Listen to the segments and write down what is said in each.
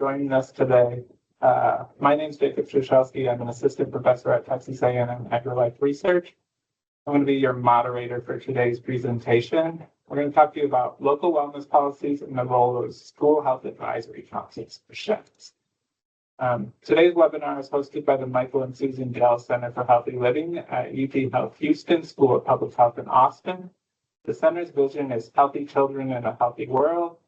joining us today. My name is Jacob Strzelecki. I'm an assistant professor at Texas A&M AgriLife Research. I'm going to be your moderator for today's presentation. We're going to talk to you about local wellness policies and the role of school health advisory councils, or SHACs. Today's webinar is hosted by the Michael and Susan Dell Center for Healthy Living at UT Health Houston School of Public Health in Austin. The center's vision is healthy children in a healthy world,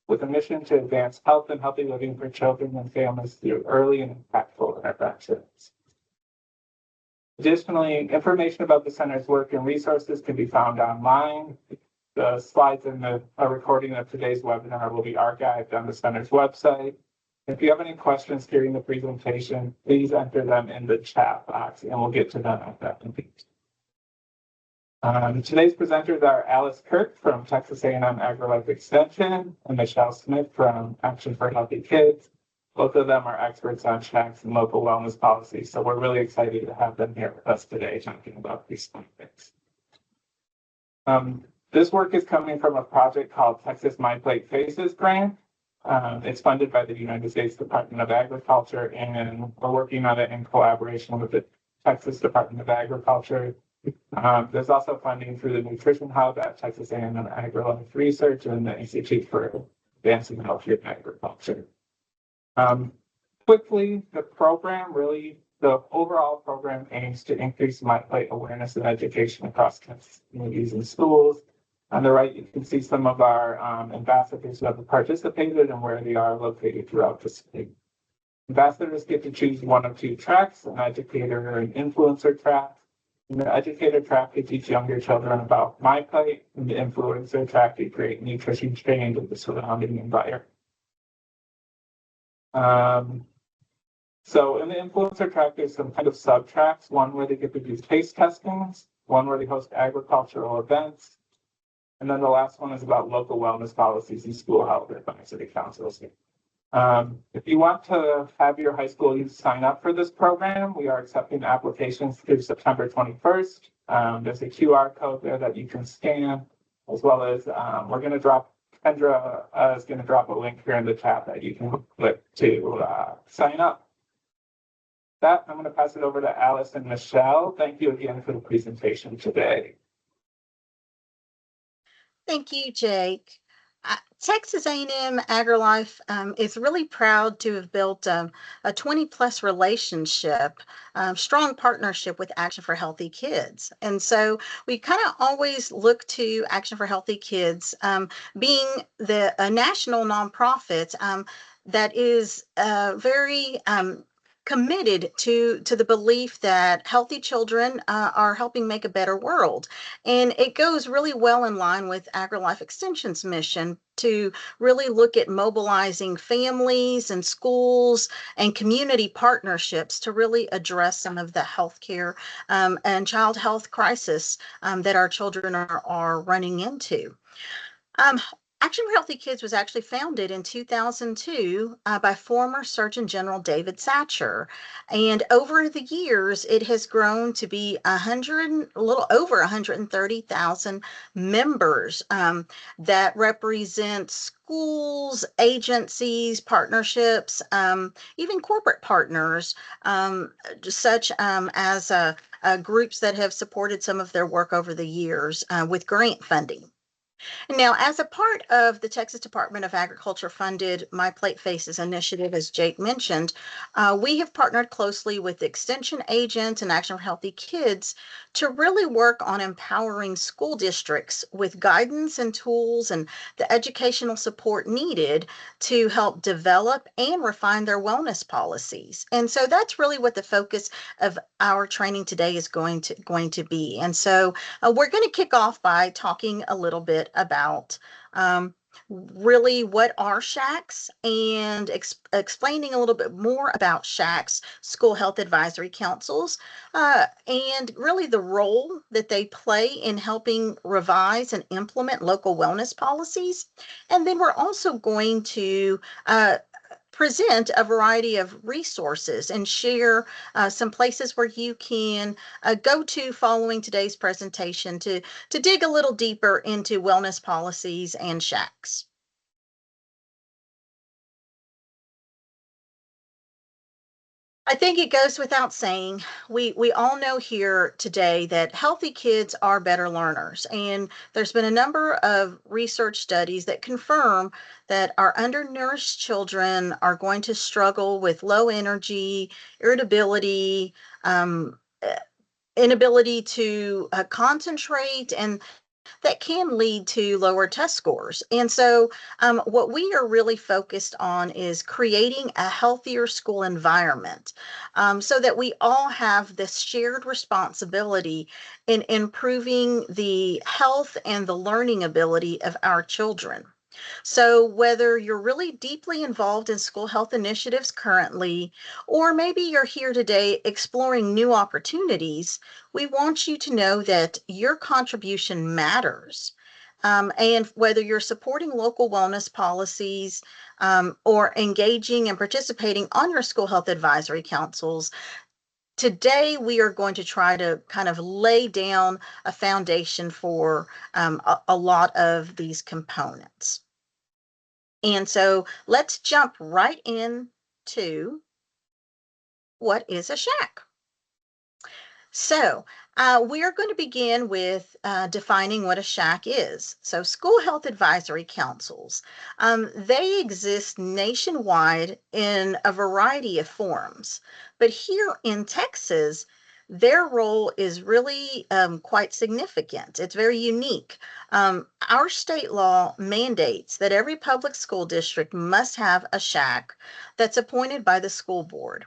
with a mission to advance health and healthy living for children and families through early and impactful interventions. Additionally, information about the center's work and resources can be found online. The slides and a recording of today's webinar will be archived on the center's website. If you have any questions during the presentation, please enter them in the chat box and we'll get to them at that point. Today's presenters are Alice Kirk from Texas A&M AgriLife Extension and Michelle Smith from Action for Healthy Kids. Both of them are experts on SHACs and local wellness policies, so we're really excited to have them here with us today talking about these topics. This work is coming from a project called Texas My Plate Faces Grant. It's funded by the United States Department of Agriculture, and we're working on it in collaboration with the Texas Department of Agriculture. There's also funding through the Nutrition Hub at Texas A&M AgriLife Research and the Institute for Advancing Healthier Agriculture. Quickly, the overall program aims to increase My Plate awareness and education across Texas communities and schools. On the right, you can see some of our ambassadors who have participated and where they are located throughout the state. Ambassadors get to choose one of two tracks, an educator or an influencer track. In the educator track, they teach younger children about My Plate, and the influencer track, they create nutrition change in the surrounding environment. So in the influencer track, there's some kind of sub-tracks, one where they get to do taste testings, one where they host agricultural events, and then the last one is about local wellness policies and school health advisory councils. If you want to have your high school youth sign up for this program, we are accepting applications through September 21st. There's a QR code there that you can scan, as well as Kendra is going to drop a link here in the chat that you can click to sign up. That, I'm going to pass it over to Alice and Michelle. Thank you again for the presentation today. Thank you, Jake. Texas A&M AgriLife is really proud to have built a 20-plus relationship, strong partnership with Action for Healthy Kids. And so we kind of always look to Action for Healthy Kids being a national nonprofit that is very committed to the belief that healthy children are helping make a better world. And it goes really well in line with AgriLife Extension's mission to really look at mobilizing families and schools and community partnerships to really address some of the healthcare and child health crisis that our children are running into. Action for Healthy Kids was actually founded in 2002 by former Surgeon General David Satcher. And over the years, it has grown to be a little over 130,000 members that represent schools, agencies, partnerships, even corporate partners, such as groups that have supported some of their work over the years with grant funding. Now, as a part of the Texas Department of Agriculture funded My Plate Faces initiative, as Jake mentioned, we have partnered closely with Extension agents and Action for Healthy Kids to really work on empowering school districts with guidance and tools and the educational support needed to help develop and refine their wellness policies. And so that's really what the focus of our training today is going to be. And so we're going to kick off by talking a little bit about really what are SHACs and explaining a little bit more about SHACs, school health advisory councils, and really the role that they play in helping revise and implement local wellness policies. And then we're also going to present a variety of resources and share some places where you can go to following today's presentation to dig a little deeper into wellness policies and SHACs. I think it goes without saying. We all know here today that healthy kids are better learners, and there's been a number of research studies that confirm that our undernourished children are going to struggle with low energy, irritability, um, eh, inability to concentrate, and that can lead to lower test scores. And so, what we are really focused on is creating a healthier school environment, so that we all have this shared responsibility in improving the health and the learning ability of our children. So, whether you're really deeply involved in school health initiatives currently, or maybe you're here today exploring new opportunities, we want you to know that your contribution matters. And whether you're supporting local wellness policies, or engaging and participating on your school health advisory councils, today we are going to try to kind of lay down a foundation for a lot of these components. And so let's jump right in to what is a SHAC. So, we are going to begin with defining what a SHAC is. So, school health advisory councils, they exist nationwide in a variety of forms. But here in Texas, their role is really quite significant. It's very unique. Our state law mandates that every public school district must have a SHAC that's appointed by the school board.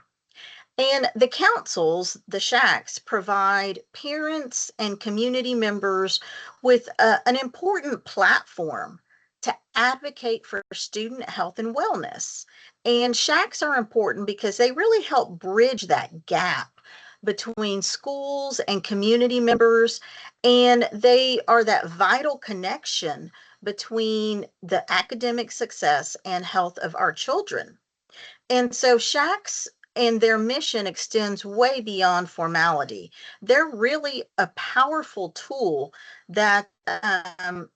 And the councils, the SHACs, provide parents and community members with an important platform to advocate for student health and wellness. And SHACs are important because they really help bridge that gap between schools and community members, and they are that vital connection between the academic success and health of our children. And so SHACs and their mission extends way beyond formality. They're really a powerful tool that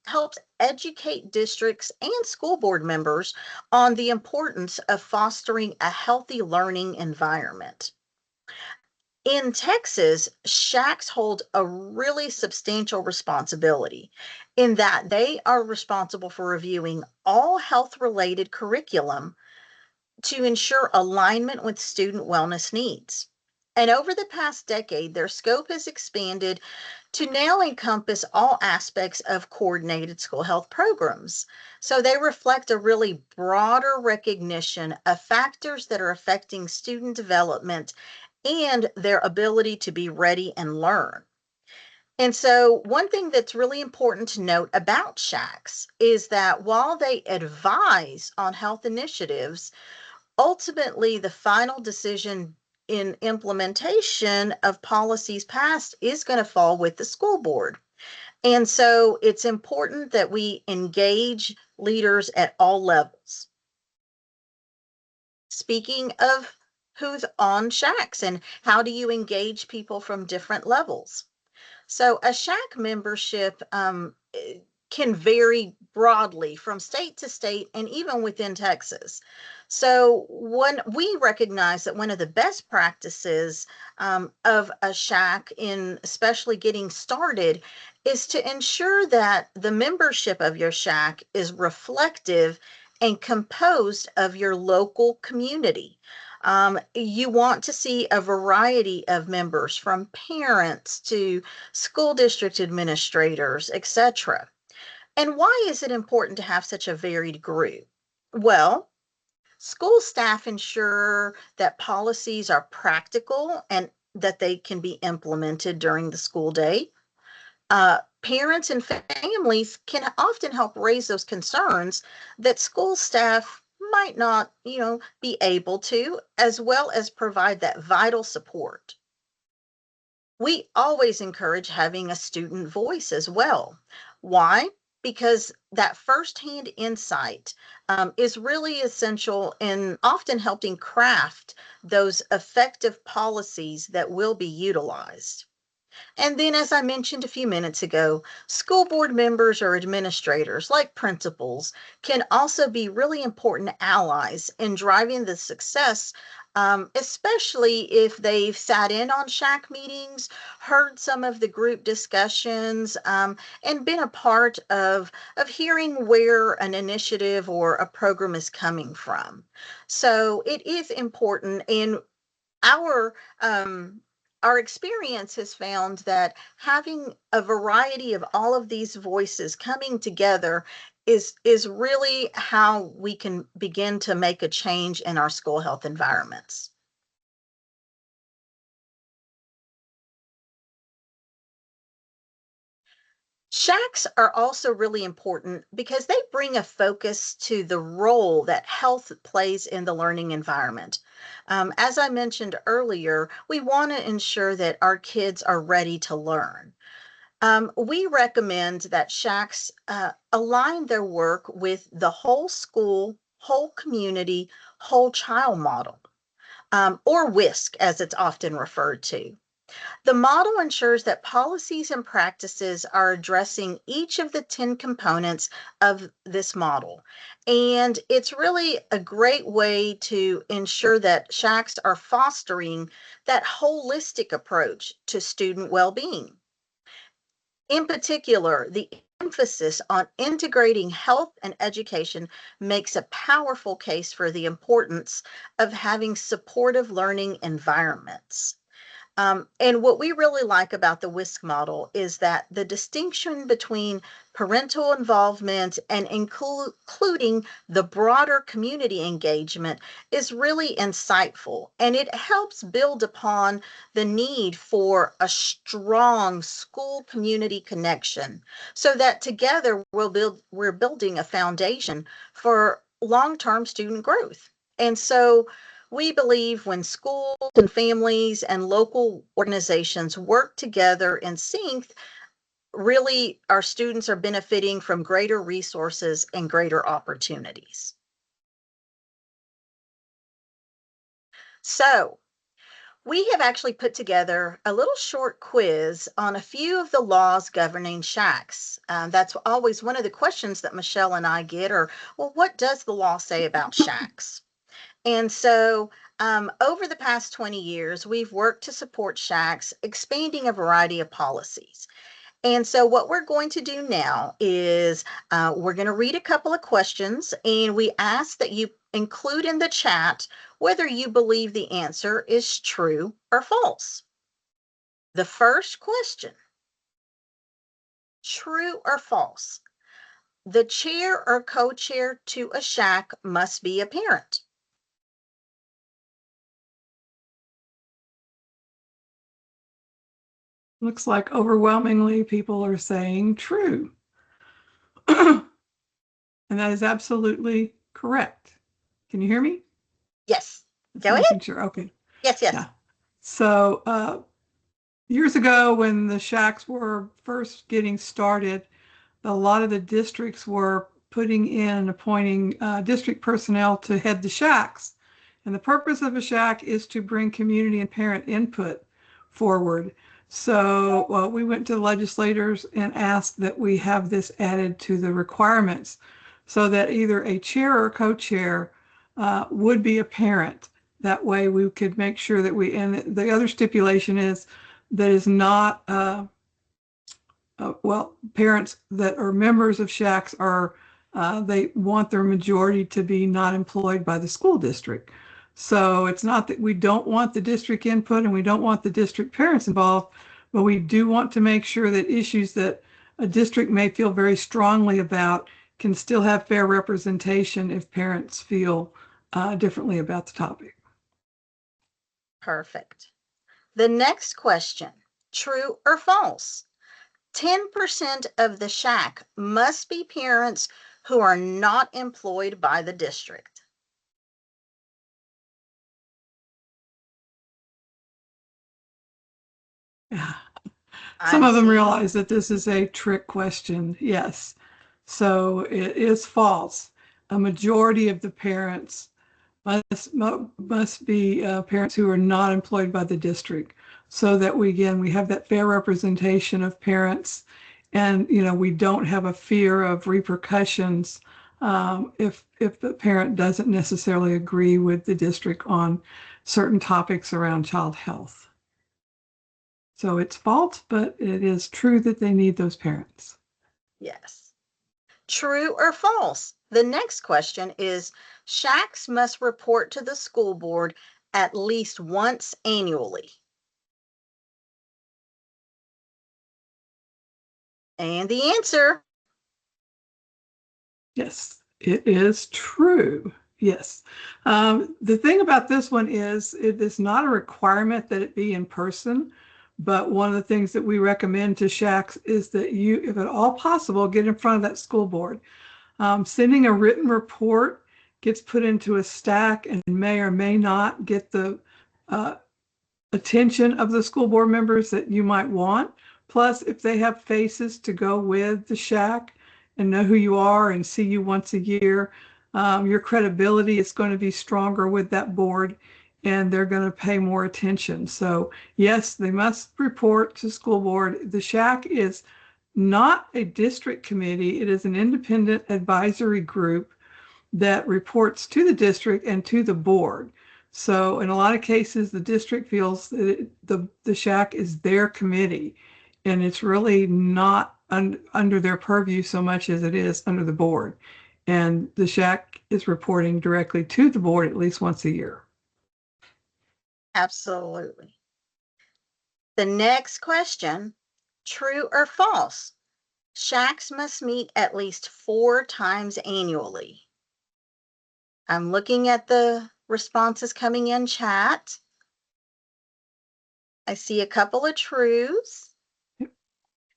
helps educate districts and school board members on the importance of fostering a healthy learning environment. In Texas, SHACs hold a really substantial responsibility in that they are responsible for reviewing all health related curriculum to ensure alignment with student wellness needs. And over the past decade, their scope has expanded to now encompass all aspects of coordinated school health programs. So they reflect a really broader recognition of factors that are affecting student development and their ability to be ready and learn. And so, one thing that's really important to note about SHACs is that while they advise on health initiatives, ultimately, the final decision in implementation of policies passed is going to fall with the school board. And so it's important that we engage leaders at all levels. Speaking of who's on SHACs and how do you engage people from different levels? So a SHAC membership can vary broadly from state to state and even within Texas. So when we recognize that one of the best practices of a SHAC in especially getting started is to ensure that the membership of your SHAC is reflective and composed of your local community. You want to see a variety of members from parents to school district administrators, etc. And why is it important to have such a varied group? Well, school staff ensure that policies are practical and that they can be implemented during the school day. Parents and families can often help raise those concerns that school staff might not, be able to, as well as provide that vital support. We always encourage having a student voice as well. Why? Because that firsthand insight is really essential in often helping craft those effective policies that will be utilized. And then, as I mentioned a few minutes ago, school board members or administrators, like principals, can also be really important allies in driving the success especially if they've sat in on SHAC meetings, heard some of the group discussions, and been a part of hearing where an initiative or a program is coming from. So it is important, and our um, our experience has found that having a variety of all of these voices coming together is really how we can begin to make a change in our school health environments. SHACs are also really important because they bring a focus to the role that health plays in the learning environment. As I mentioned earlier, we want to ensure that our kids are ready to learn. We recommend that SHACs align their work with the whole school, whole community, whole child model, or WISC as it's often referred to. The model ensures that policies and practices are addressing each of the 10 components of this model. And it's really a great way to ensure that SHACs are fostering that holistic approach to student well-being. In particular, the emphasis on integrating health and education makes a powerful case for the importance of having supportive learning environments. And what we really like about the WISC model is that the distinction between parental involvement and including the broader community engagement is really insightful. And it helps build upon the need for a strong school community connection so that together we're building a foundation for long-term student growth. And so we believe when schools and families and local organizations work together in sync, really our students are benefiting from greater resources and greater opportunities. So we have actually put together a little short quiz on a few of the laws governing SHACs. That's always one of the questions that Michelle and I get, or, well, what does the law say about SHACs? And so, over the past 20 years, we've worked to support SHACs, expanding a variety of policies. And so, what we're going to do now is we're going to read a couple of questions, and we ask that you include in the chat whether you believe the answer is true or false. The first question, true or false? The chair or co-chair to a SHAC must be a parent. Looks like overwhelmingly people are saying true. And that is absolutely correct. Can you hear me? Yes. Just Go making ahead. sure. Okay. Yes, yes. Yeah. So years ago, when the SHACs were first getting started, a lot of the districts were putting in appointing district personnel to head the SHACs. And the purpose of a SHAC is to bring community and parent input forward. So we went to the legislators and asked that we have this added to the requirements so that either a chair or co-chair would be a parent. That way we could make sure that and the other stipulation is that is not, parents that are members of SHACs are, they want their majority to be not employed by the school district. So it's not that we don't want the district input and we don't want the district parents involved, but we do want to make sure that issues that a district may feel very strongly about can still have fair representation if parents feel differently about the topic. Perfect. The next question, true or false? 10% of the SHAC must be parents who are not employed by the district. Yeah. I'm Some of them seeing realize that this is a trick question. Yes. So it is false. A majority of the parents must be parents who are not employed by the district, so that we have that fair representation of parents, and we don't have a fear of repercussions if the parent doesn't necessarily agree with the district on certain topics around child health. So it's false, but it is true that they need those parents. Yes. True or false? The next question is SHACs must report to the school board at least once annually. And the answer, Yes, it is true. Yes. The thing about this one is it is not a requirement that it be in person, but one of the things that we recommend to SHACs is that you, if at all possible, get in front of that school board. Sending a written report gets put into a stack and may or may not get the uh, attention of the school board members that you might want. Plus, if they have faces to go with the SHAC and know who you are and see you once a year, your credibility is going to be stronger with that board and they're going to pay more attention. So yes, they must report to school board. The SHAC is not a district committee. It is an independent advisory group that reports to the district and to the board. So in a lot of cases, the district feels that the SHAC is their committee, and it's really not under their purview so much as it is under the board. And the SHAC is reporting directly to the board at least once a year. absolutely. The next question, true or false? SHACs must meet at least 4 times annually. I'm looking at the responses coming in chat. I see a couple of trues.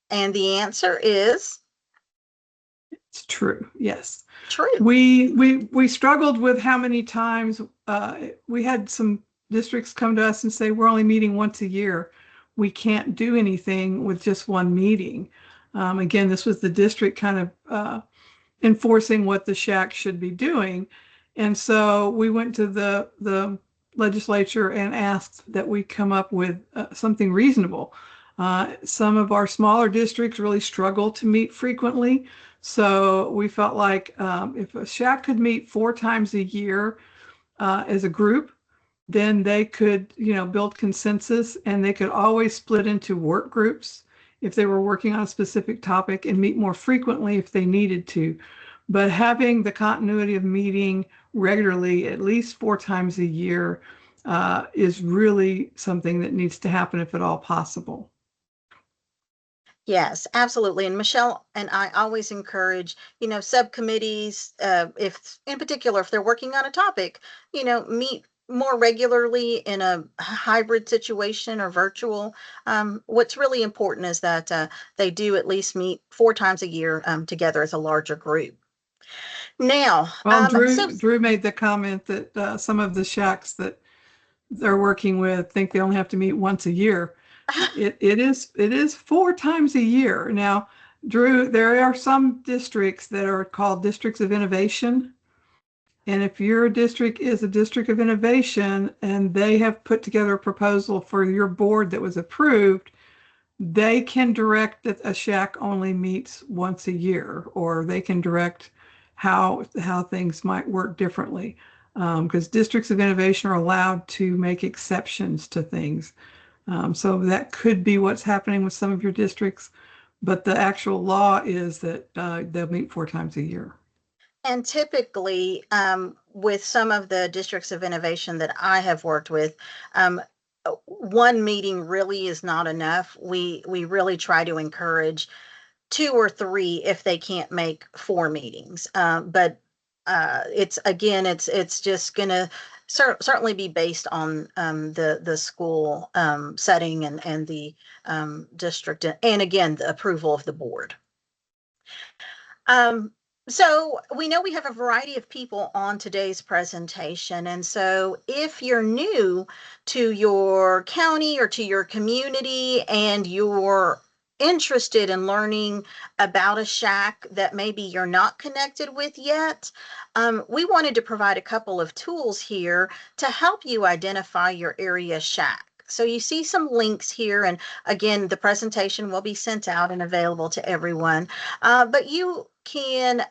And the answer is It's true. Yes. true. We struggled with how many times we had some districts come to us and say, we're only meeting once a year. We can't do anything with just one meeting. Again, this was the district kind of enforcing what the SHAC should be doing. And so we went to the legislature and asked that we come up with something reasonable. Some of our smaller districts really struggle to meet frequently. So we felt like if a SHAC could meet 4 times a year as a group, then they could, build consensus, and they could always split into work groups if they were working on a specific topic and meet more frequently if they needed to. But having the continuity of meeting regularly, at least 4 times a year, is really something that needs to happen if at all possible. Yes, absolutely. And Michelle and I always encourage, subcommittees, if in particular, if they're working on a topic, meet more regularly in a hybrid situation or virtual. What's really important is that they do at least meet 4 times a year together as a larger group. Now, Well, so Drew made the comment that some of the SHACs that they're working with think they only have to meet once a year. It is 4 times a year. Now, Drew, there are some districts that are called districts of innovation. And if your district is a district of innovation and they have put together a proposal for your board that was approved, they can direct that a SHAC only meets once a year, or they can direct how things might work differently. Because districts of innovation are allowed to make exceptions to things. So that could be what's happening with some of your districts, but the actual law is that they'll meet 4 times a year. And typically, with some of the districts of innovation that I have worked with, one meeting really is not enough. We really try to encourage 2 or 3 if they can't make 4 meetings. But it's just gonna certainly be based on the school setting and the district, and again the approval of the board. So we know we have a variety of people on today's presentation. And so if you're new to your county or to your community and you're interested in learning about a SHAC that maybe you're not connected with yet, we wanted to provide a couple of tools here to help you identify your area SHAC. So you see some links here, and again, the presentation will be sent out and available to everyone. But you can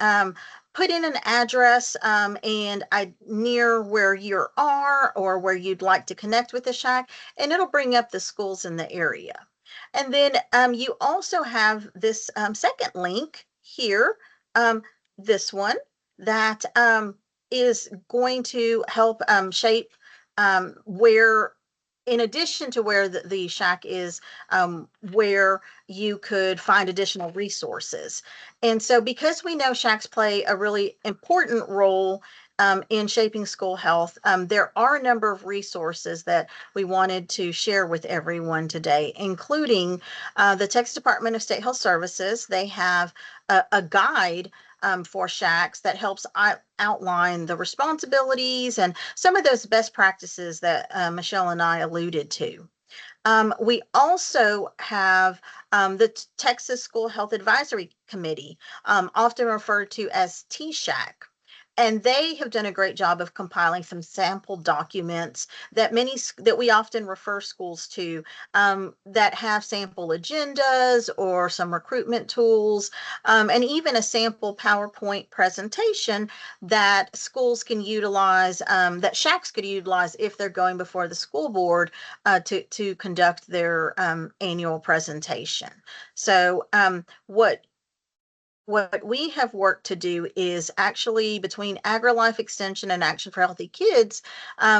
put in an address and near where you are or where you'd like to connect with the shack, and it'll bring up the schools in the area. And then you also have this second link here, um, this one that is going to help shape where, in addition to where the shack is, where you could find additional resources. And so because we know shacks play a really important role in shaping school health, there are a number of resources that we wanted to share with everyone today, including the Texas Department of State Health Services. They have a guide for shacks that helps outline the responsibilities and some of those best practices that Michelle and I alluded to. We also have the Texas School Health Advisory Committee, often referred to as TSHAC. And they have done a great job of compiling some sample documents that we often refer schools to, that have sample agendas or some recruitment tools, and even a sample PowerPoint presentation that schools can utilize, that shacks could utilize if they're going before the school board to conduct their annual presentation. So what we have worked to do is actually, between AgriLife Extension and Action for Healthy Kids,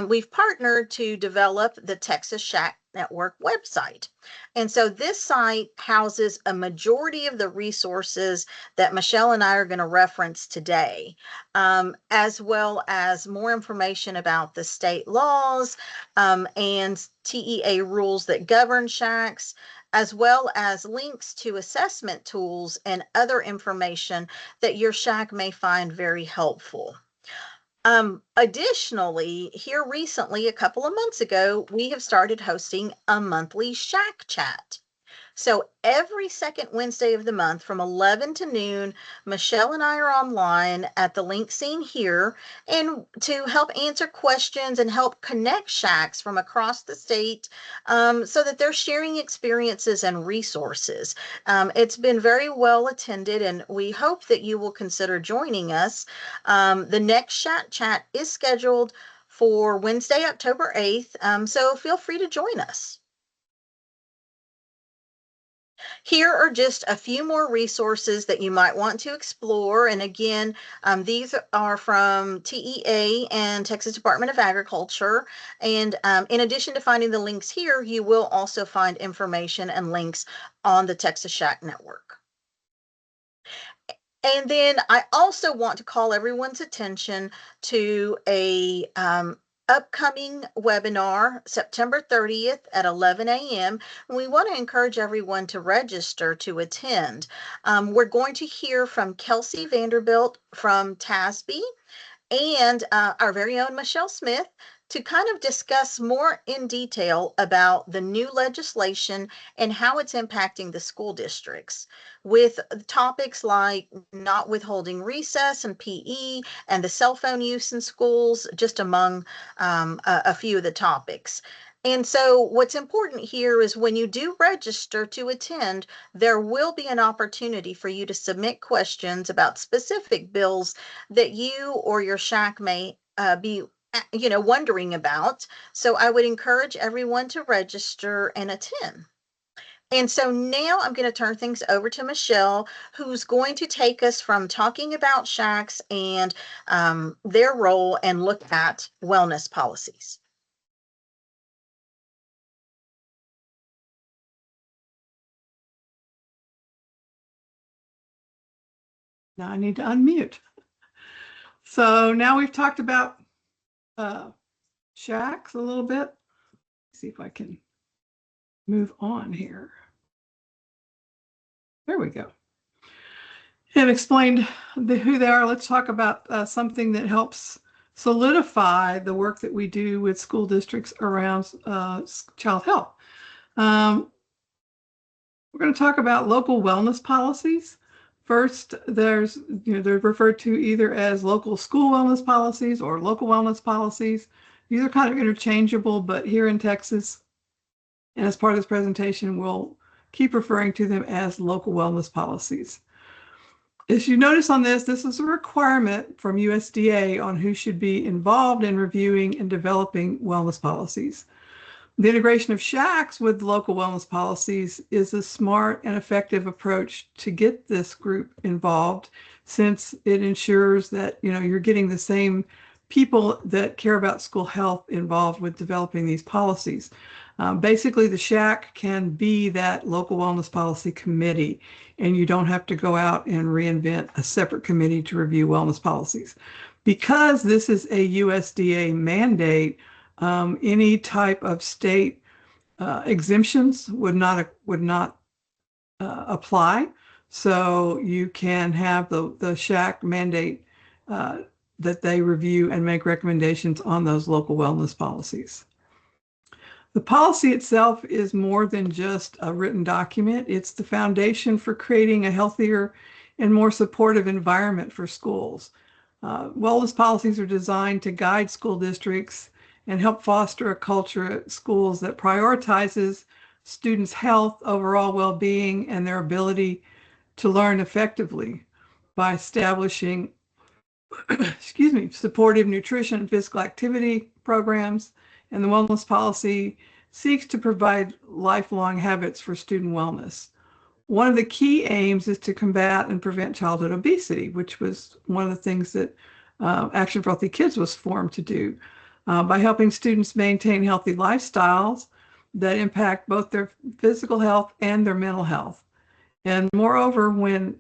we've partnered to develop the Texas Shack Network website. And so this site houses a majority of the resources that Michelle and I are going to reference today, as well as more information about the state laws and TEA rules that govern shacks, as well as links to assessment tools and other information that your shack may find very helpful. Additionally, here recently, a couple of months ago, we have started hosting a monthly shack chat. So every second Wednesday of the month from 11 to noon, Michelle and I are online at the link seen here, and to help answer questions and help connect shacks from across the state, so that they're sharing experiences and resources. It's been very well attended, and we hope that you will consider joining us. The next shack chat is scheduled for Wednesday, October 8th, so feel free to join us. Here are just a few more resources that you might want to explore. And again, these are from TEA and Texas Department of Agriculture. And in addition to finding the links here, you will also find information and links on the Texas Shack Network. And then I also want to call everyone's attention to a upcoming webinar, September 30th at 11 a.m. We want to encourage everyone to register to attend. We're going to hear from Kelsey Vanderbilt from TASB and our very own Michelle Smith to kind of discuss more in detail about the new legislation and how it's impacting the school districts, with topics like not withholding recess and PE and the cell phone use in schools, just among a few of the topics. And so what's important here is when you do register to attend, there will be an opportunity for you to submit questions about specific bills that you or your shack may be wondering about. So I would encourage everyone to register and attend. And so now I'm going to turn things over to Michelle, who's going to take us from talking about shacks and their role and look at wellness policies. Now I need to unmute. So now we've talked about shacks a little bit. Let's see if I can move on here. There we go. And explained who they are. Let's talk about something that helps solidify the work that we do with school districts around child health. We're going to talk about local wellness policies. First, they're referred to either as local school wellness policies or local wellness policies. These are kind of interchangeable, but here in Texas, and as part of this presentation, we'll keep referring to them as local wellness policies. As you notice on this is a requirement from USDA on who should be involved in reviewing and developing wellness policies. The integration of SHACs with local wellness policies is a smart and effective approach to get this group involved, since it ensures that you're getting the same people that care about school health involved with developing these policies. Basically, the SHAC can be that local wellness policy committee, and you don't have to go out and reinvent a separate committee to review wellness policies. Because this is a USDA mandate, any type of state exemptions would not apply. So you can have the SHAC mandate that they review and make recommendations on those local wellness policies. The policy itself is more than just a written document. It's the foundation for creating a healthier and more supportive environment for schools. Wellness policies are designed to guide school districts and help foster a culture at schools that prioritizes students' health, overall well-being, and their ability to learn effectively by establishing supportive nutrition and physical activity programs. And the wellness policy seeks to provide lifelong habits for student wellness. One of the key aims is to combat and prevent childhood obesity, which was one of the things that Action for Healthy Kids was formed to do, by helping students maintain healthy lifestyles that impact both their physical health and their mental health. And moreover, when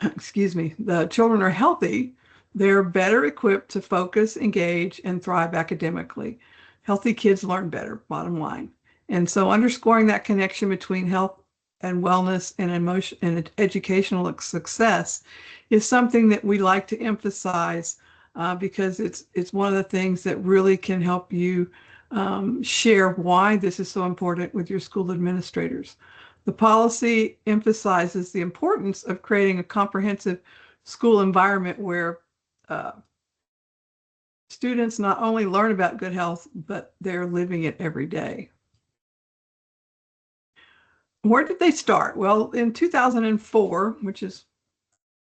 the children are healthy, they're better equipped to focus, engage, and thrive academically. Healthy kids learn better, bottom line. And so underscoring that connection between health and wellness and emotion and educational success is something that we like to emphasize because it's one of the things that really can help you share why this is so important with your school administrators. The policy emphasizes the importance of creating a comprehensive school environment where students not only learn about good health, but they're living it every day. Where did they start? Well, in 2004, which is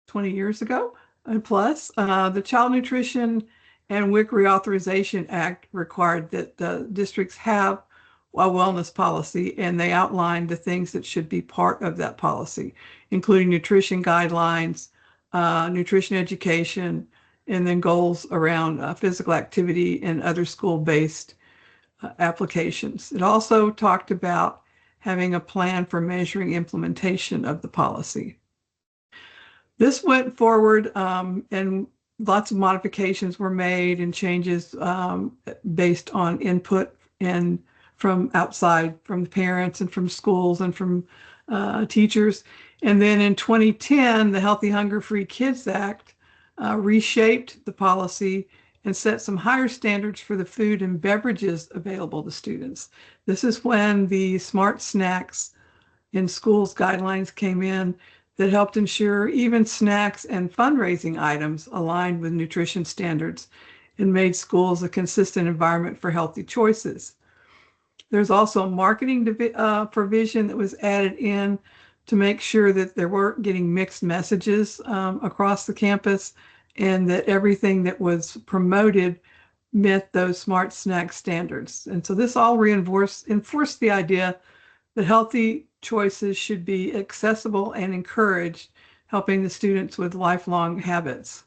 20 years ago and plus, the Child Nutrition and WIC Reauthorization Act required that the districts have a wellness policy, and they outlined the things that should be part of that policy, including nutrition guidelines, nutrition education, and then goals around physical activity and other school-based applications. It also talked about having a plan for measuring implementation of the policy. This went forward and lots of modifications were made and changes based on input and from outside, from the parents and from schools and from teachers. And then in 2010, the Healthy Hunger Free Kids Act reshaped the policy and set some higher standards for the food and beverages available to students. This is when the Smart Snacks in Schools guidelines came in that helped ensure even snacks and fundraising items aligned with nutrition standards and made schools a consistent environment for healthy choices. There's also a marketing provision that was added in to make sure that there weren't getting mixed messages across the campus, and that everything that was promoted met those smart snack standards. And so this all enforced the idea that healthy choices should be accessible and encouraged, helping the students with lifelong habits.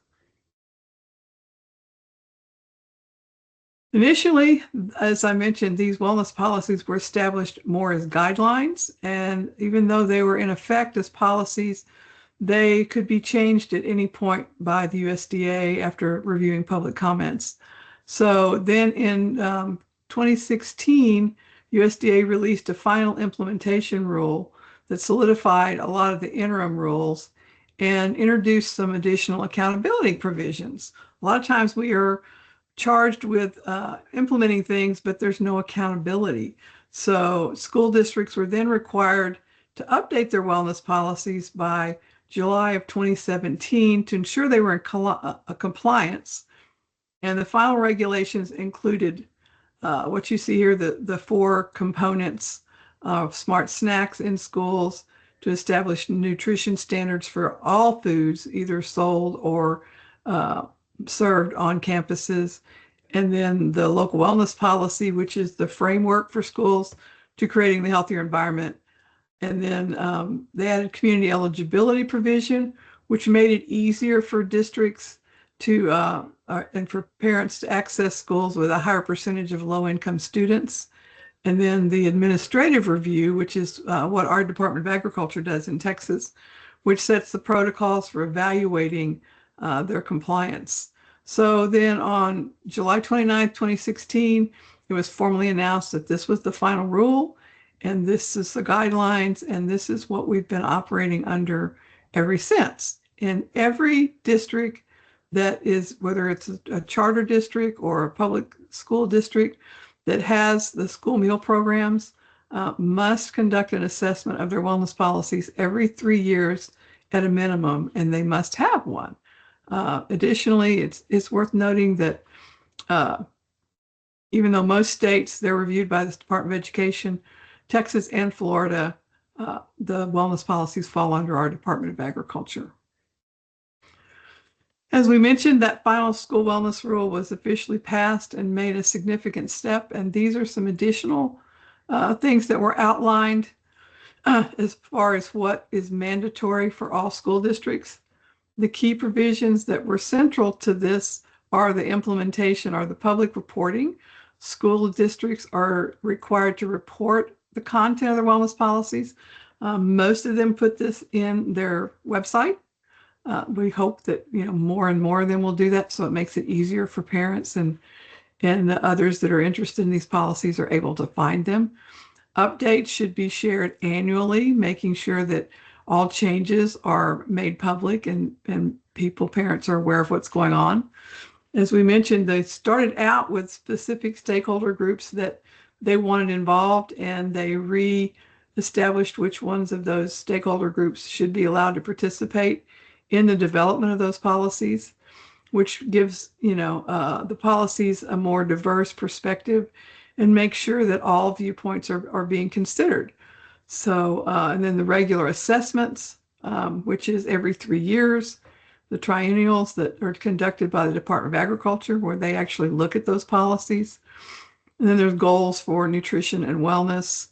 Initially, as I mentioned, these wellness policies were established more as guidelines, and even though they were in effect as policies, they could be changed at any point by the USDA after reviewing public comments. So then in 2016, USDA released a final implementation rule that solidified a lot of the interim rules and introduced some additional accountability provisions. A lot of times we are charged with implementing things, but there's no accountability. So school districts were then required to update their wellness policies by July of 2017 to ensure they were in compliance. And the final regulations included what you see here, the four components of smart snacks in schools, to establish nutrition standards for all foods, either sold or served on campuses. And then the local wellness policy, which is the framework for schools to creating the healthier environment. And then they added community eligibility provision, which made it easier for districts to and for parents to access schools with a higher percentage of low-income students. And then the administrative review, which is what our Department of Agriculture does in Texas, which sets the protocols for evaluating their compliance. So then on July 29th, 2016, it was formally announced that this was the final rule, and this is the guidelines, and this is what we've been operating under ever since. In every district that is, whether it's a charter district or a public school district that has the school meal programs, must conduct an assessment of their wellness policies every 3 years at a minimum, and they must have one. Additionally, it's worth noting that even though most states, they're reviewed by the Department of Education, Texas and Florida, the wellness policies fall under our Department of Agriculture. As we mentioned, that final school wellness rule was officially passed and made a significant step. And these are some additional things that were outlined as far as what is mandatory for all school districts. The key provisions that were central to this are the implementation, are the public reporting. School districts are required to report the content of their wellness policies. Most of them put this in their website. We hope that more and more of them will do that, so it makes it easier for parents and others that are interested in these policies are able to find them. Updates should be shared annually, making sure that all changes are made public and parents are aware of what's going on. As we mentioned, they started out with specific stakeholder groups that they wanted involved, and they re-established which ones of those stakeholder groups should be allowed to participate in the development of those policies, which gives the policies a more diverse perspective and makes sure that all viewpoints are being considered. So, and then the regular assessments, which is every 3 years, the triennials that are conducted by the Department of Agriculture, where they actually look at those policies. And then there's goals for nutrition and wellness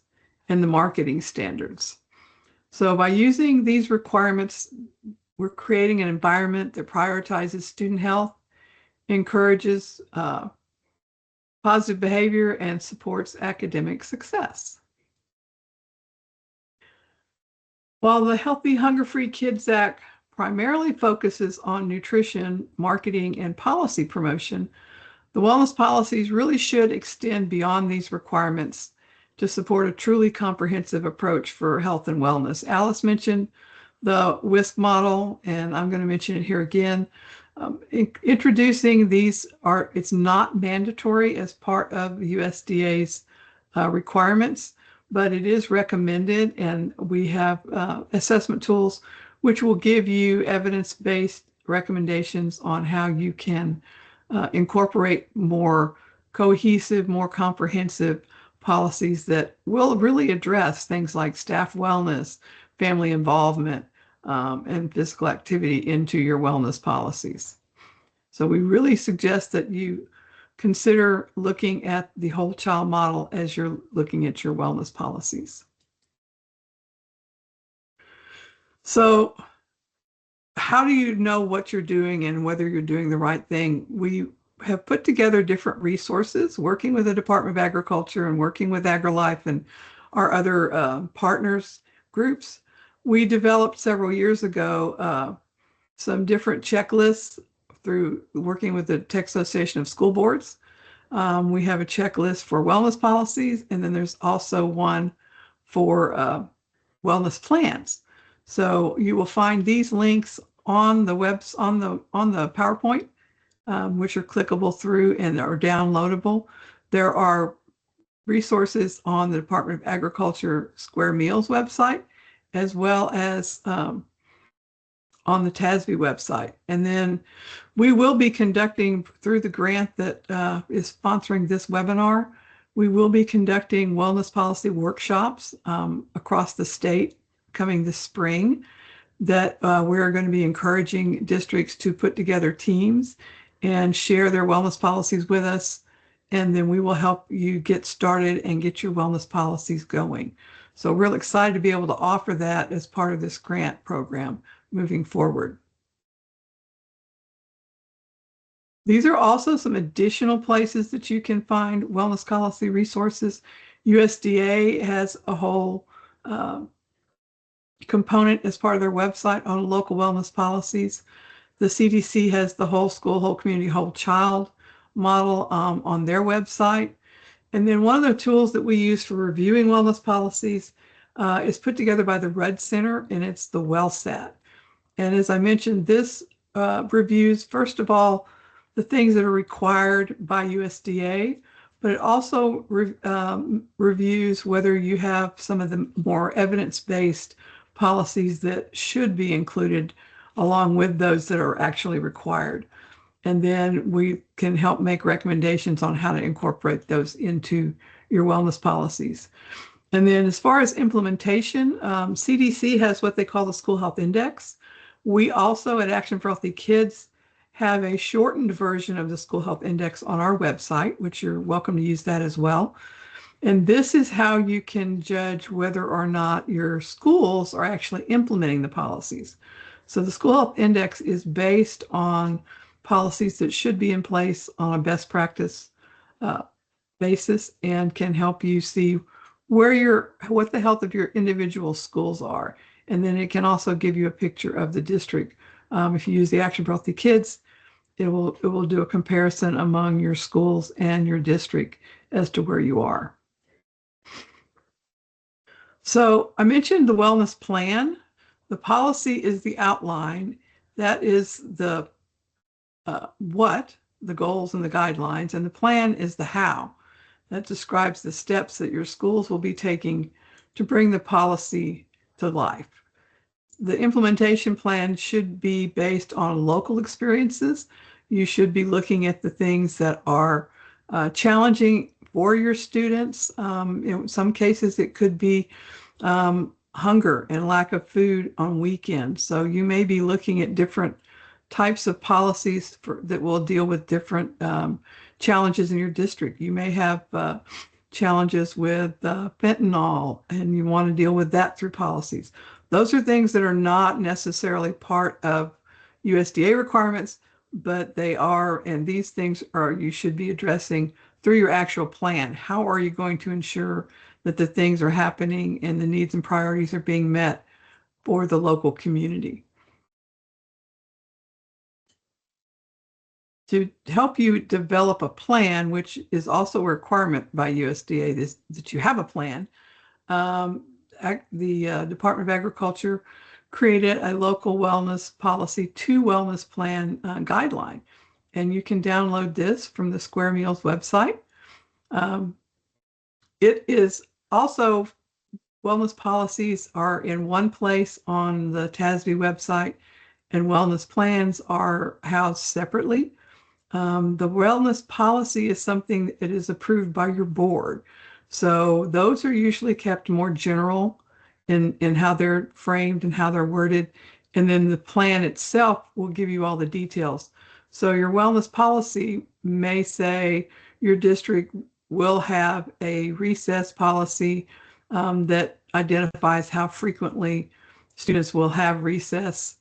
and the marketing standards. So by using these requirements, we're creating an environment that prioritizes student health, encourages positive behavior, and supports academic success. While the Healthy Hunger-Free Kids Act primarily focuses on nutrition, marketing, and policy promotion, the wellness policies really should extend beyond these requirements to support a truly comprehensive approach for health and wellness. Alice mentioned the WISC model, and I'm going to mention it here again. Introducing these it's not mandatory as part of USDA's requirements, but it is recommended, and we have assessment tools which will give you evidence-based recommendations on how you can incorporate more cohesive, more comprehensive policies that will really address things like staff wellness, family involvement, and physical activity into your wellness policies. So we really suggest that you consider looking at the whole child model as you're looking at your wellness policies. So how do you know what you're doing and whether you're doing the right thing? We have put together different resources, working with the Department of Agriculture and working with AgriLife and our other partners groups. We developed several years ago some different checklists through working with the Texas Association of School Boards. We have a checklist for wellness policies, and then there's also one for wellness plans. So you will find these links on the on the PowerPoint, which are clickable through and are downloadable. There are resources on the Department of Agriculture Square Meals website, as well as on the TASB website. And then we will be conducting, through the grant that is sponsoring this webinar, we will be conducting wellness policy workshops across the state coming this spring that we're going to be encouraging districts to put together teams and share their wellness policies with us. And then we will help you get started and get your wellness policies going. So we're really excited to be able to offer that as part of this grant program moving forward. These are also some additional places that you can find wellness policy resources. USDA has a whole component as part of their website on local wellness policies. The CDC has the whole school, whole community, whole child model on their website. And then one of the tools that we use for reviewing wellness policies is put together by the Rudd Center, and it's the WellSat. And as I mentioned, this reviews, first of all, the things that are required by USDA, but it also reviews whether you have some of the more evidence-based policies that should be included along with those that are actually required. And then we can help make recommendations on how to incorporate those into your wellness policies. And then as far as implementation, CDC has what they call the School Health Index. We also at Action for Healthy Kids have a shortened version of the School Health Index on our website, which you're welcome to use that as well. And this is how you can judge whether or not your schools are actually implementing the policies. So the School Health Index is based on policies that should be in place on a best practice basis and can help you see what the health of your individual schools are. And then it can also give you a picture of the district. If you use the Action for Healthy Kids, it will do a comparison among your schools and your district as to where you are. So I mentioned the wellness plan. The policy is the outline. That is the the goals and the guidelines, and the plan is the how. That describes the steps that your schools will be taking to bring the policy to life. The implementation plan should be based on local experiences. You should be looking at the things that are challenging for your students. In some cases, it could be hunger and lack of food on weekends. So you may be looking at different types of policies that will deal with different challenges in your district. You may have challenges with fentanyl, and you want to deal with that through policies. Those are things that are not necessarily part of USDA requirements, but they are, and these things are you should be addressing through your actual plan. How are you going to ensure that the things are happening and the needs and priorities are being met for the local community? To help you develop a plan, which is also a requirement by USDA, that you have a plan, the Department of Agriculture created a local wellness policy 2 wellness plan guideline. And you can download this from the Square Meals website. It is also, wellness policies are in one place on the TASB website, and wellness plans are housed separately. The wellness policy is something that is approved by your board. So those are usually kept more general in how they're framed and how they're worded. And then the plan itself will give you all the details. So your wellness policy may say your district will have a recess policy that identifies how frequently students will have recess.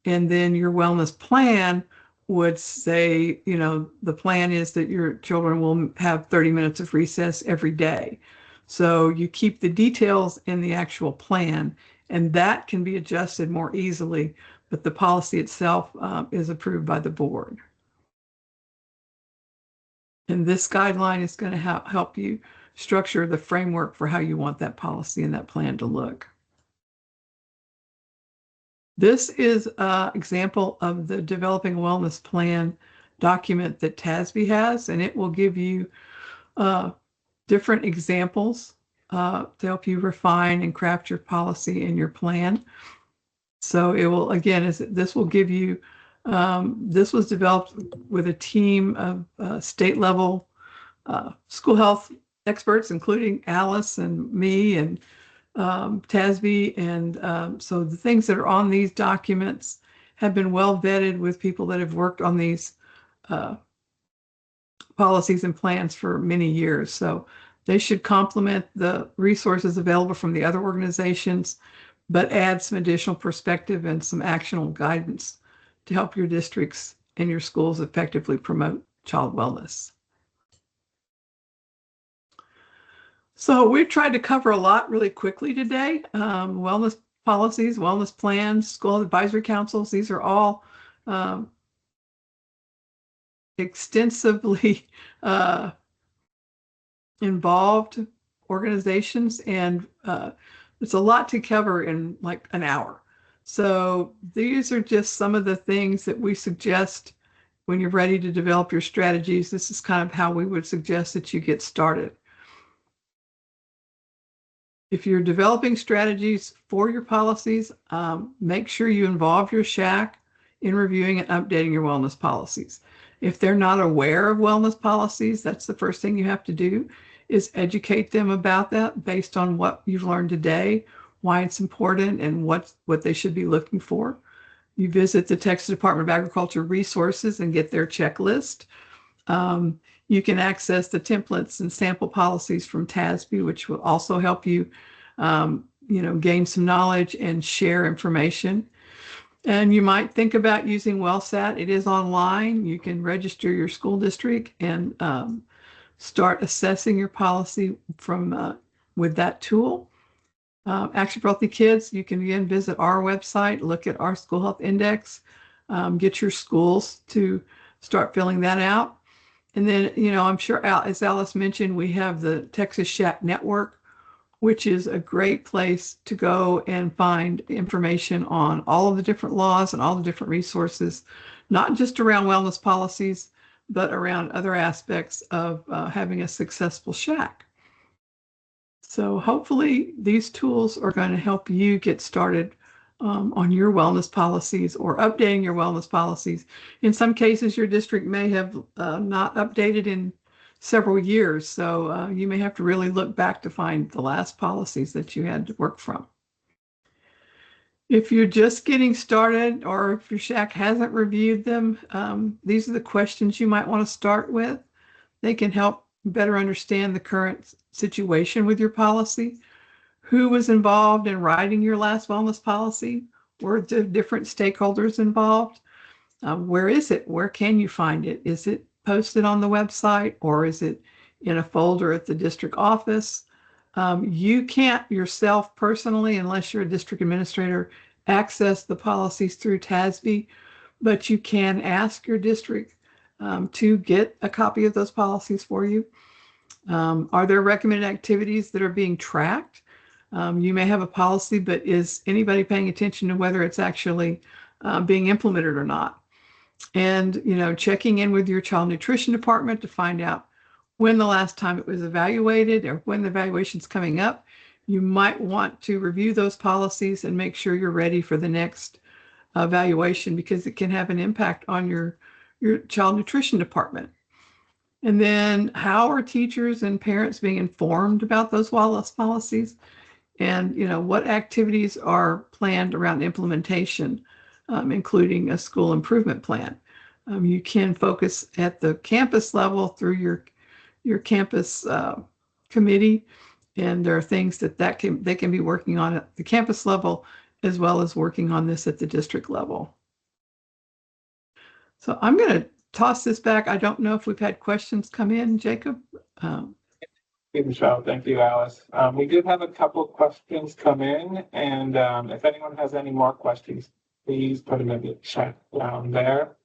And then your wellness plan would say, you know, the plan is that your children will have 30 minutes of recess every day. So you keep the details in the actual plan, and that can be adjusted more easily, but the policy itself is approved by the board. And this guideline is going to help you structure the framework for how you want that policy and that plan to look. This is an example of the Developing Wellness Plan document that TASB has, and it will give you different examples to help you refine and craft your policy and your plan. So it will, again, this will give you, this was developed with a team of state level school health experts, including Alice and me and TASB. And so the things that are on these documents have been well vetted with people that have worked on these policies and plans for many years. So they should complement the resources available from the other organizations, but add some additional perspective and some actionable guidance to help your districts and your schools effectively promote child wellness. So we've tried to cover a lot really quickly today. Wellness policies, wellness plans, school advisory councils, these are all extensively involved organizations, and it's a lot to cover in like an hour. So these are just some of the things that we suggest when you're ready to develop your strategies. This is kind of how we would suggest that you get started. If you're developing strategies for your policies, make sure you involve your SHAC in reviewing and updating your wellness policies. If they're not aware of wellness policies, that's the first thing you have to do, is educate them about that based on what you've learned today, why it's important, and what they should be looking for. You visit the Texas Department of Agriculture resources and get their checklist. You can access the templates and sample policies from TASB, which will also help you, gain some knowledge and share information. And you might think about using WellSat. It is online. You can register your school district and start assessing your policy from with that tool. Action for Healthy Kids, you can again visit our website, look at our school health index, get your schools to start filling that out. And then, I'm sure, as Alice mentioned, we have the Texas SHAC Network, which is a great place to go and find information on all of the different laws and all the different resources, not just around wellness policies, but around other aspects of having a successful SHAC. So hopefully these tools are going to help you get started on your wellness policies or updating your wellness policies. In some cases, your district may have not updated in several years, so you may have to really look back to find the last policies that you had to work from. If you're just getting started, or if your SHAC hasn't reviewed them, these are the questions you might want to start with. They can help better understand the current situation with your policy. Who was involved in writing your last wellness policy? Were the different stakeholders involved? Where is it? Where can you find it? Is it posted on the website, or is it in a folder at the district office? You can't yourself personally, unless you're a district administrator, access the policies through TASB, but you can ask your district to get a copy of those policies for you. Are there recommended activities that are being tracked? You may have a policy, but is anybody paying attention to whether it's actually being implemented or not? And, checking in with your child nutrition department to find out when the last time it was evaluated or when the evaluation's coming up. You might want to review those policies and make sure you're ready for the next evaluation, because it can have an impact on your child nutrition department. And then, how are teachers and parents being informed about those wellness policies? And, what activities are planned around implementation, including a school improvement plan? You can focus at the campus level through your campus committee, and there are things they can be working on at the campus level, as well as working on this at the district level. So I'm going to toss this back. I don't know if we've had questions come in, Jacob. Thank you, Michelle. Thank you, Alice. We did have a couple questions come in, and if anyone has any more questions, please put them in the chat down there.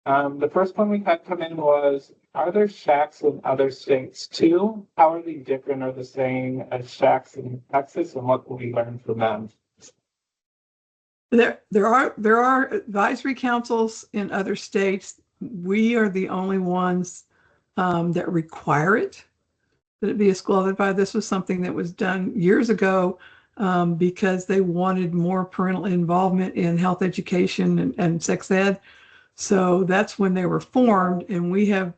The first one we had come in was, are there SHACs in other states too? How are they different or the same as SHACs in Texas, and what will we learn from them? There are advisory councils in other states. We are the only ones that require it, that it be a school advisor. This was something that was done years ago because they wanted more parental involvement in health education and sex ed. So that's when they were formed, and we have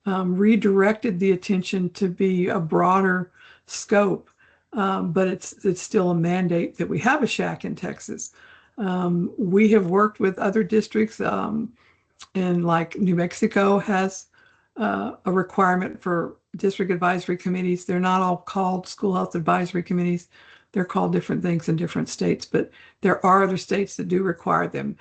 redirected the attention to be a broader scope. but it's still a mandate that we have a shack in Texas. We have worked with other districts, and like New Mexico has a requirement for district advisory committees. They're not all called school health advisory committees. They're called different things in different states, but there are other states that do require them.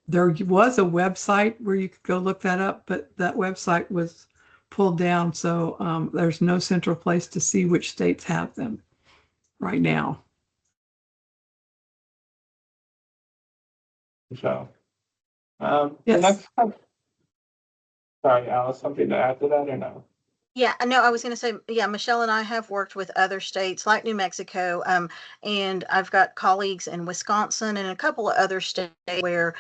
There was a website where you could go look that up, but that website was pulled down. So there's no central place to see which states have them right now. So, Yes. next, sorry, Alice, something to add to that or no? Yeah, I know. I was going to say, yeah, Michelle and I have worked with other states like New Mexico, and I've got colleagues in Wisconsin and a couple of other states where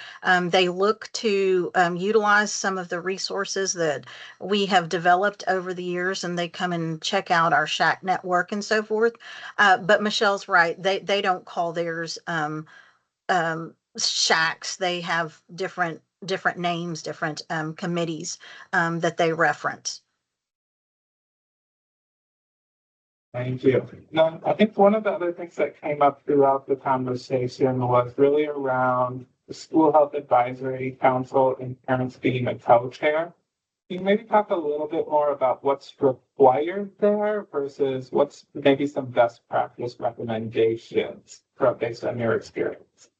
they look to utilize some of the resources that we have developed over the years, and they come and check out our SHAC network and so forth. But Michelle's right; they don't call theirs SHACs. They have different names, different committees that they reference. Thank you. Now, I think one of the other things that came up throughout the conversation was really around the School Health Advisory Council and parents being a co-chair. Can you maybe talk a little bit more about what's required there versus what's maybe some best practice recommendations based on your experience?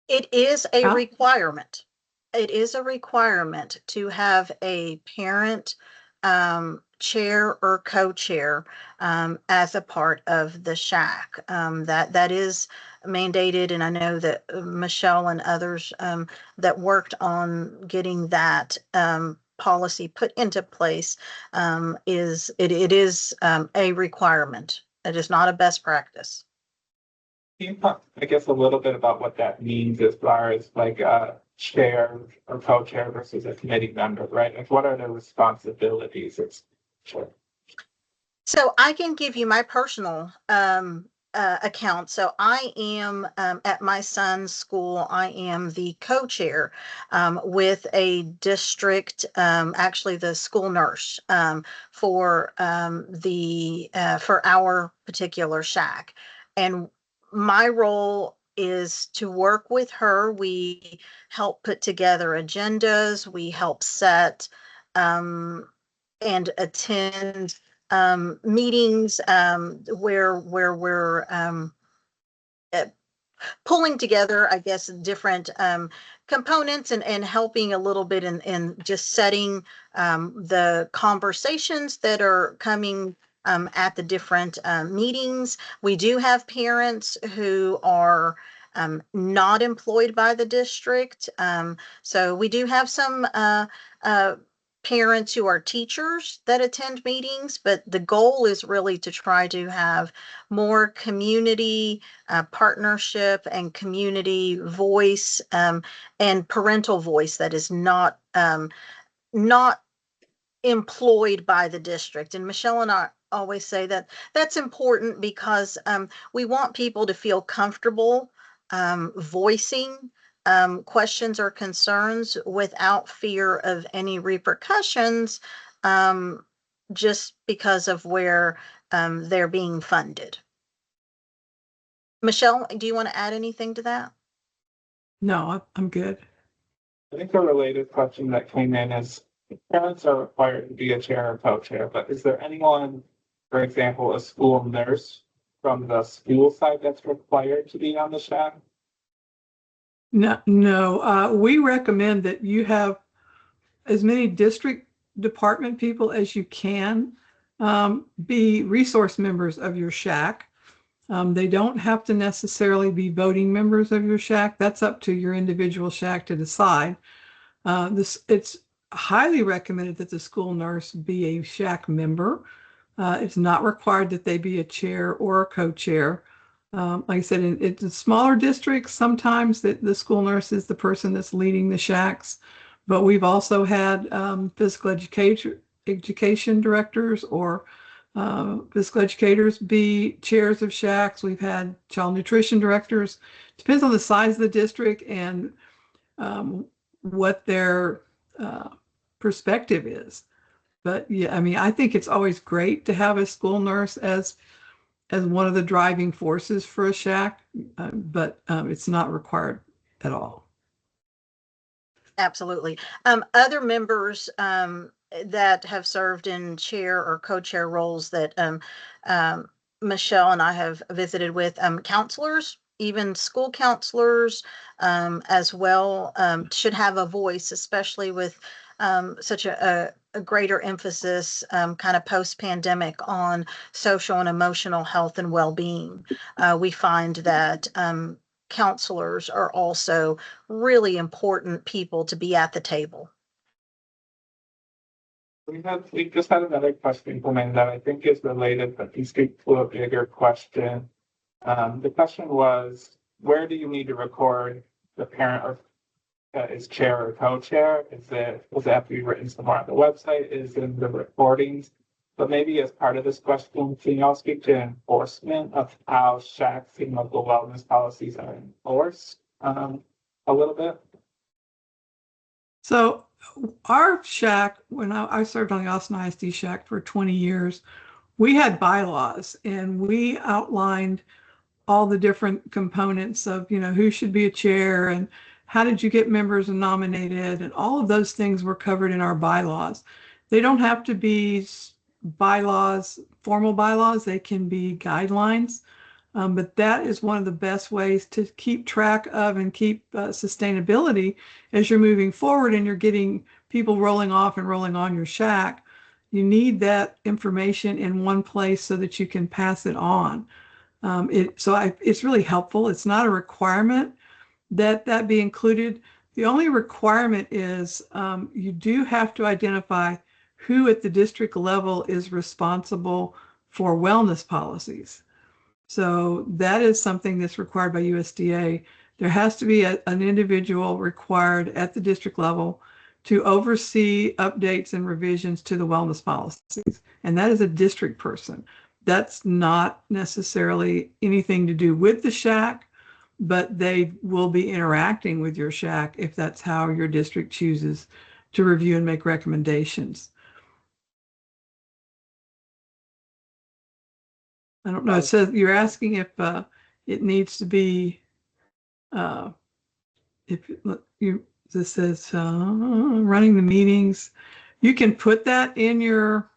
It is a Huh? requirement. It is a requirement to have a parent chair or co-chair as a part of the SHAC. That is mandated, and I know that Michelle and others that worked on getting that policy put into place it is a requirement. It is not a best practice. Can you talk, I guess, a little bit about what that means as far as like a chair or co-chair versus a committee member, right? Like what are their responsibilities? It's sure. So I can give you my personal account. So I am at my son's school. I am the co-chair with a district, actually the school nurse for for our particular SHAC, and my role is to work with her. We help put together agendas. We help set and attend meetings where we're uh, pulling together, I guess, different components and helping a little bit in just setting the conversations that are coming at the different meetings. We do have parents who are not employed by the district. So we do have some parents who are teachers that attend meetings, but the goal is really to try to have more community partnership and community voice and parental voice that is not employed by the district. And Michelle and I always say that that's important because we want people to feel comfortable voicing questions or concerns without fear of any repercussions just because of where they're being funded. Michelle, do you want to add anything to that? No, I'm good. I think a related question that came in is parents are required to be a chair or co-chair, but is there anyone, for example, a school nurse from the school side that's required to be on the SHAC? No. We recommend that you have as many district department people as you can be resource members of your SHAC. They don't have to necessarily be voting members of your SHAC. That's up to your individual SHAC to decide. It's highly recommended that the school nurse be a SHAC member. It's not required that they be a chair or a co-chair. Like I said, in smaller districts, sometimes the school nurse is the person that's leading the SHACs, but we've also had physical education directors or physical educators be chairs of SHACs. We've had child nutrition directors. Depends on the size of the district and what their perspective is. But yeah, I mean, I think it's always great to have a school nurse as one of the driving forces for a SHAC, but it's not required at all. Absolutely. Other members that have served in chair or co-chair roles that um, Michelle and I have visited with, counselors, even school counselors as well, should have a voice, especially with such a greater emphasis kind of post-pandemic on social and emotional health and well-being. We find that counselors are also really important people to be at the table. We just had another question come in that I think is related, but you speak to a bigger question. The question was, where do you need to record the parent or is chair or co-chair? Does it have to be written somewhere on the website? Is it in the recordings? But maybe as part of this question, can y'all speak to enforcement of how SHACs and local wellness policies are enforced a little bit? So our SHAC, when I served on the Austin ISD SHAC for 20 years, we had bylaws and we outlined all the different components of, who should be a chair and how did you get members nominated, and all of those things were covered in our bylaws. They don't have to be bylaws, formal bylaws, they can be guidelines. But that is one of the best ways to keep track of and keep sustainability as you're moving forward and you're getting people rolling off and rolling on your SHAC. You need that information in one place so that you can pass it on. It's really helpful. It's not a requirement that be included. The only requirement is you do have to identify who at the district level is responsible for wellness policies. So that is something that's required by USDA. There has to be an individual required at the district level to oversee updates and revisions to the wellness policies. And that is a district person. That's not necessarily anything to do with the SHAC, but they will be interacting with your SHAC if that's how your district chooses to review and make recommendations. I don't know. It says you're asking if it needs to be, if you, this says running the meetings. You can put that in your,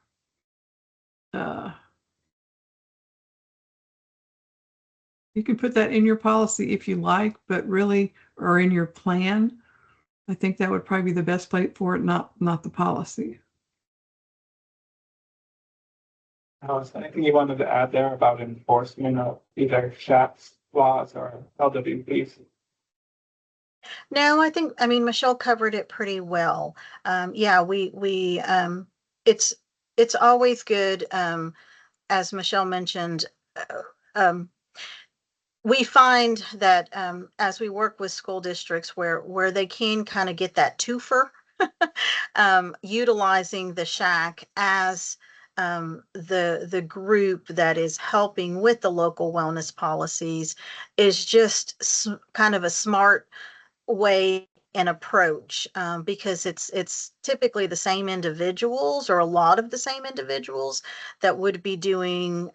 policy if you like, but really, or in your plan. I think that would probably be the best place for it, not the policy. Is there anything you wanted to add there about enforcement of either SHACs laws or LWPs? No, I mean, Michelle covered it pretty well. Yeah, it's always good, as Michelle mentioned, um, we find that as we work with school districts where they can kind of get that twofer, utilizing the SHAC as the group that is helping with the local wellness policies is just kind of a smart way and approach, because it's typically the same individuals or a lot of the same individuals that would be doing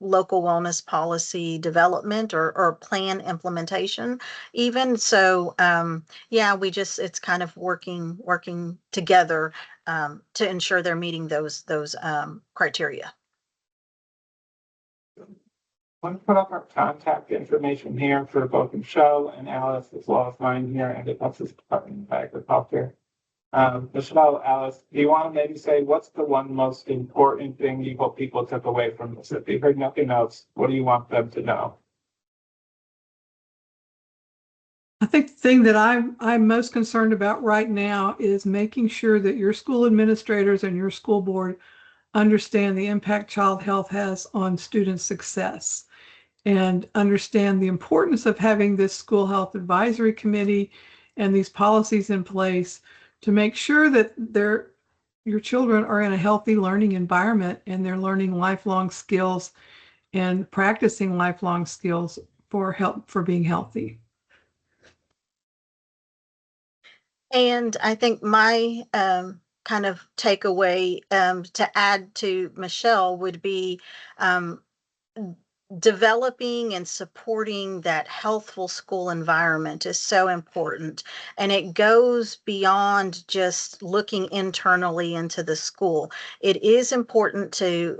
local wellness policy development or plan implementation even. So yeah, it's kind of working together to ensure they're meeting those criteria. I want to put up our contact information here for both Michelle and Alice, as well as mine here and the Texas Department of Agriculture. Michelle, Alice, do you want to maybe say what's the one most important thing you hope people took away from this? If they heard nothing else, what do you want them to know? I think the thing that I'm most concerned about right now is making sure that your school administrators and your school board understand the impact child health has on student success, and understand the importance of having this school health advisory committee and these policies in place to make sure that your children are in a healthy learning environment and they're learning lifelong skills and practicing lifelong skills for being healthy. And I think my kind of takeaway to add to Michelle would be developing and supporting that healthful school environment is so important. And it goes beyond just looking internally into the school. It is important to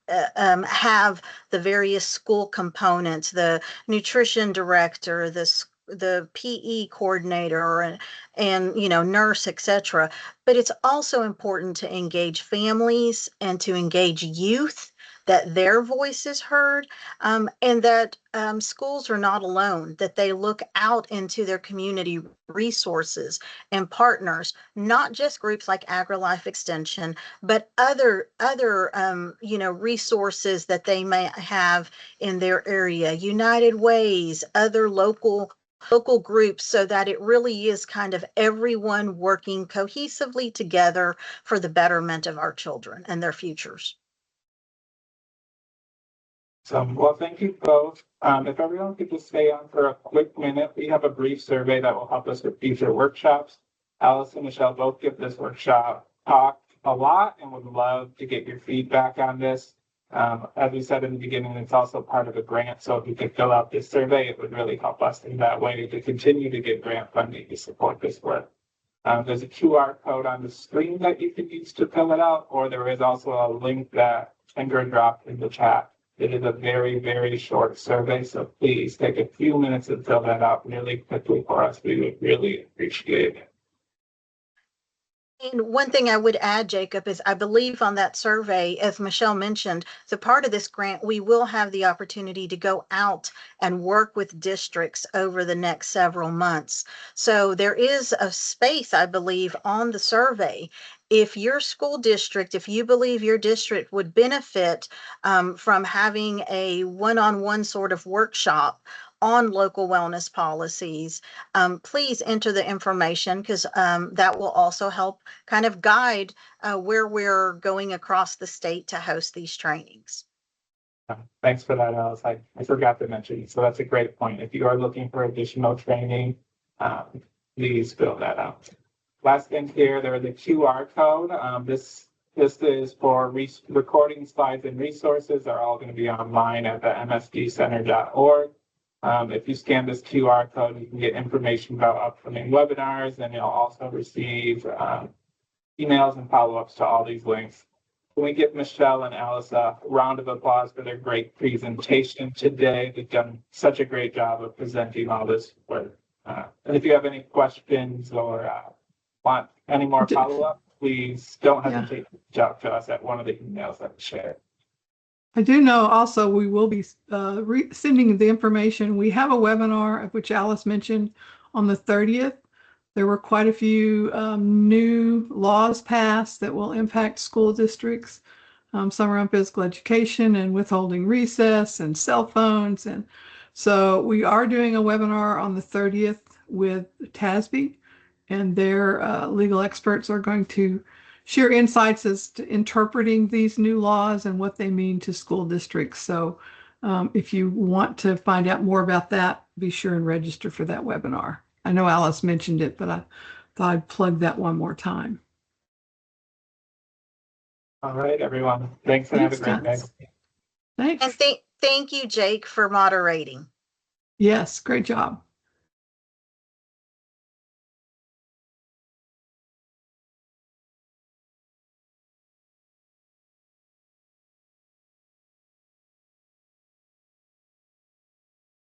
have the various school components, the nutrition director, the PE coordinator, and nurse, etc. But it's also important to engage families and to engage youth, that their voice is heard, and that schools are not alone, that they look out into their community resources and partners, not just groups like AgriLife Extension, but other resources that they may have in their area, United Ways, other local groups, so that it really is kind of everyone working cohesively together for the betterment of our children and their futures. So, well, thank you both. If everyone could just stay on for a quick minute, we have a brief survey that will help us with future workshops. Alice and Michelle both give this workshop talk a lot and would love to get your feedback on this. As we said in the beginning, it's also part of a grant. So if you could fill out this survey, it would really help us in that way to continue to get grant funding to support this work. There's a QR code on the screen that you can use to fill it out, or there is also a link that Ingrid dropped in the chat. It is a very, very short survey, so please take a few minutes and fill that out really quickly for us. We would really appreciate it. And one thing I would add, Jacob, is I believe on that survey, as Michelle mentioned, so part of this grant, we will have the opportunity to go out and work with districts over the next several months. So there is a space, I believe, on the survey. If your school district, if you believe your district would benefit from having a one-on-one sort of workshop on local wellness policies, please enter the information, because that will also help kind of guide where we're going across the state to host these trainings. Thanks for that, Alice. I forgot to mention, so that's a great point. If you are looking for additional training, please fill that out. Last thing here, there is a QR code. This is for recording slides and resources. They're all going to be online at the msdcenter.org. If you scan this QR code, you can get information about upcoming webinars, and you'll also receive emails and follow-ups to all these links. Can we give Michelle and Alice a round of applause for their great presentation today? They've done such a great job of presenting all this work. And if you have any questions or want any more follow-up, please don't hesitate to reach out to us at one of the emails that we shared. I do know also we will be sending the information. We have a webinar, of which Alice mentioned, on the 30th. There were quite a few new laws passed that will impact school districts. Some around physical education and withholding recess and cell phones. And so we are doing a webinar on the 30th with TASB, and their legal experts are going to share insights as to interpreting these new laws and what they mean to school districts. So if you want to find out more about that, be sure and register for that webinar. I know Alice mentioned it, but I thought I'd plug that one more time. All right, everyone. Thanks and have a great day. Thanks. And thank you, Jake, for moderating. Yes, great job.